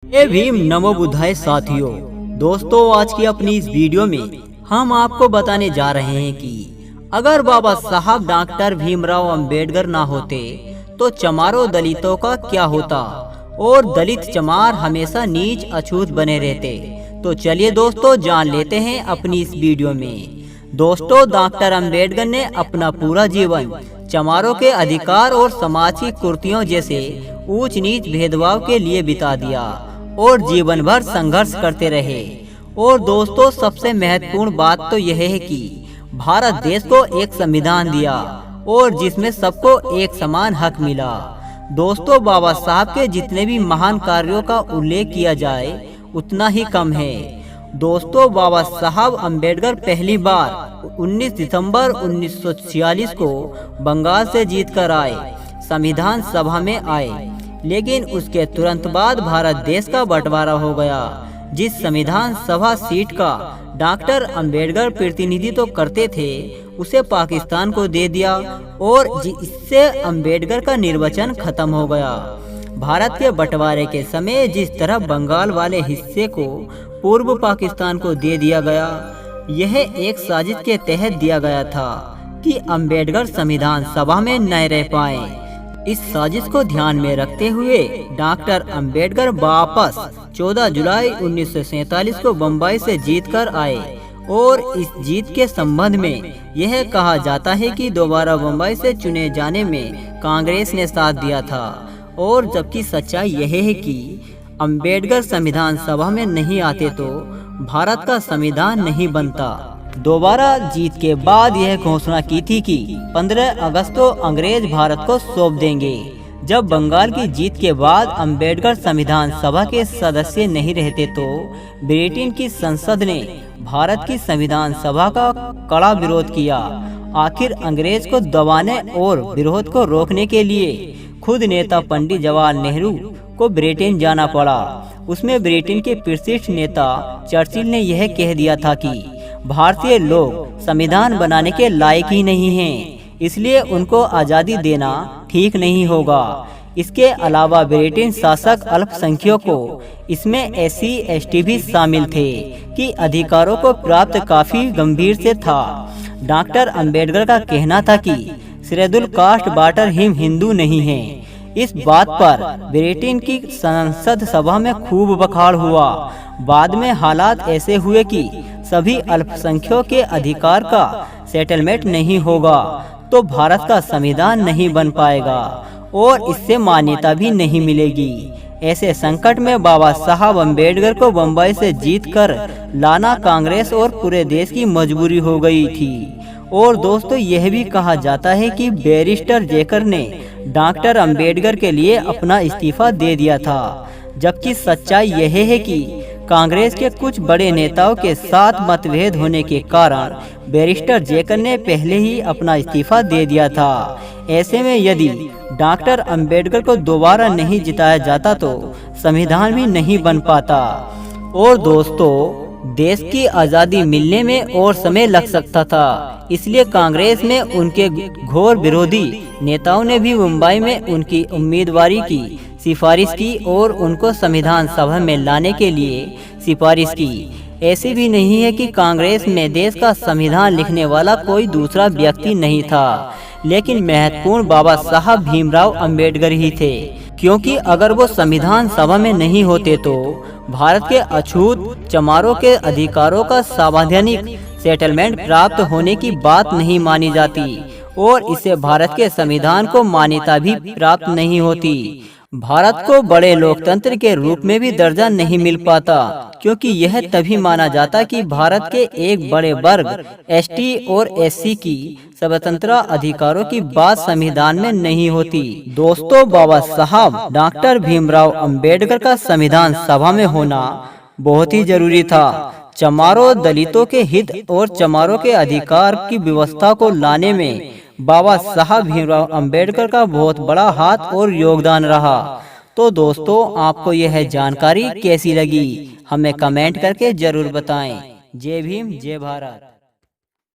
जय भीम नमो बुद्धाय साथियों। दोस्तों, आज की अपनी इस वीडियो में हम आपको बताने जा रहे हैं कि अगर बाबा साहब डॉक्टर भीमराव अंबेडकर ना होते तो चमारों दलितों का क्या होता और दलित चमार हमेशा नीच अछूत बने रहते। तो चलिए दोस्तों, जान लेते हैं अपनी इस वीडियो में। दोस्तों, डॉक्टर अंबेडकर ने अपना पूरा जीवन चमारों के अधिकार और समाज की कुर्तियों जैसे ऊंच नीच भेदभाव के लिए बिता दिया और जीवन भर संघर्ष करते रहे। और दोस्तों, सबसे महत्वपूर्ण बात तो यह है कि भारत देश को एक संविधान दिया और जिसमें सबको एक समान हक मिला। दोस्तों, बाबा साहब के जितने भी महान कार्यों का उल्लेख किया जाए उतना ही कम है। दोस्तों, बाबा साहब अंबेडकर पहली बार 19 दिसंबर 1946 को बंगाल से जीतकर आए, संविधान सभा में आए। लेकिन उसके तुरंत बाद भारत देश का बंटवारा हो गया। जिस संविधान सभा सीट का डॉक्टर अंबेडकर प्रतिनिधित्व करते थे उसे पाकिस्तान को दे दिया और इससे अंबेडकर का निर्वाचन खत्म हो गया। भारत के बंटवारे के समय जिस तरह बंगाल वाले हिस्से को पूर्व पाकिस्तान को दे दिया गया, यह एक साजिश के तहत दिया गया था कि अंबेडकर संविधान सभा में न रह पाए। इस साजिश को ध्यान में रखते हुए डॉक्टर अंबेडकर वापस 14 जुलाई 1947 को बम्बई से जीतकर आए और इस जीत के संबंध में यह कहा जाता है कि दोबारा बम्बई से चुने जाने में कांग्रेस ने साथ दिया था। और जबकि सच्चाई यह है कि अंबेडकर संविधान सभा में नहीं आते तो भारत का संविधान नहीं बनता। दोबारा जीत के बाद यह घोषणा की थी कि 15 अगस्त को अंग्रेज भारत को सौंप देंगे। जब बंगाल की जीत के बाद अंबेडकर संविधान सभा के सदस्य नहीं रहते तो ब्रिटेन की संसद ने भारत की संविधान सभा का कड़ा विरोध किया। आखिर अंग्रेज को दबाने और विरोध को रोकने के लिए खुद नेता पंडित जवाहरलाल नेहरू को ब्रिटेन जाना पड़ा। उसमें ब्रिटेन के प्रतिष्ठित नेता चर्चिल ने यह कह दिया था कि भारतीय लोग संविधान बनाने के लायक ही नहीं हैं, इसलिए उनको आज़ादी देना ठीक नहीं होगा। इसके अलावा ब्रिटेन शासक अल्पसंख्यकों इसमें SC ST भी शामिल थे कि अधिकारों को प्राप्त काफी गंभीर से था। डॉक्टर अंबेडकर का कहना था कि schedule caste water him Hindu नहीं है। इस बात पर ब्रिटेन की संसद सभा में खूब बखाड़ हुआ। बाद में हालात ऐसे हुए कि सभी अल्पसंख्यकों के अधिकार का सेटलमेंट नहीं होगा तो भारत का संविधान नहीं बन पाएगा और इससे मान्यता भी नहीं मिलेगी। ऐसे संकट में बाबा साहब अंबेडकर को बम्बई से जीतकर लाना कांग्रेस और पूरे देश की मजबूरी हो गई थी। और दोस्तों, यह भी कहा जाता है कि बैरिस्टर जेकर ने डॉक्टर अंबेडकर के लिए अपना इस्तीफा दे दिया था। जबकि सच्चाई यह है कि कांग्रेस के कुछ बड़े नेताओं के साथ मतभेद होने के कारण बैरिस्टर जेकर ने पहले ही अपना इस्तीफा दे दिया था। ऐसे में यदि डॉक्टर अंबेडकर को दोबारा नहीं जिताया जाता तो संविधान भी नहीं बन पाता। और दोस्तों, देश की आज़ादी मिलने में और समय लग सकता था। इसलिए कांग्रेस में उनके घोर विरोधी नेताओं ने भी मुंबई में उनकी उम्मीदवारी की सिफारिश की और उनको संविधान सभा में लाने के लिए सिफारिश की। ऐसी भी नहीं है कि कांग्रेस में देश का संविधान लिखने वाला कोई दूसरा व्यक्ति नहीं था, लेकिन महत्वपूर्ण बाबा साहब भीमराव अंबेडकर ही थे। क्योंकि अगर वो संविधान सभा में नहीं होते तो भारत के अछूत चमारों के अधिकारों का संवैधानिक सेटलमेंट प्राप्त होने की बात नहीं मानी जाती और इससे भारत के संविधान को मान्यता भी प्राप्त नहीं होती। भारत को बड़े लोकतंत्र के रूप में भी दर्जा नहीं मिल पाता, क्योंकि यह तभी माना जाता कि भारत के एक बड़े वर्ग ST और SC की स्वतंत्रता अधिकारों की बात संविधान में नहीं होती। दोस्तों, बाबा साहब डॉक्टर भीमराव अंबेडकर का संविधान सभा में होना बहुत ही जरूरी था। चमारों दलितों के हित और चमारों के अधिकार की व्यवस्था को लाने में बाबा साहब भीमराव अंबेडकर का बहुत बड़ा हाथ और योगदान रहा। तो दोस्तों, आपको यह जानकारी कैसी लगी हमें कमेंट करके जरूर बताएं। जय भीम, जय भारत।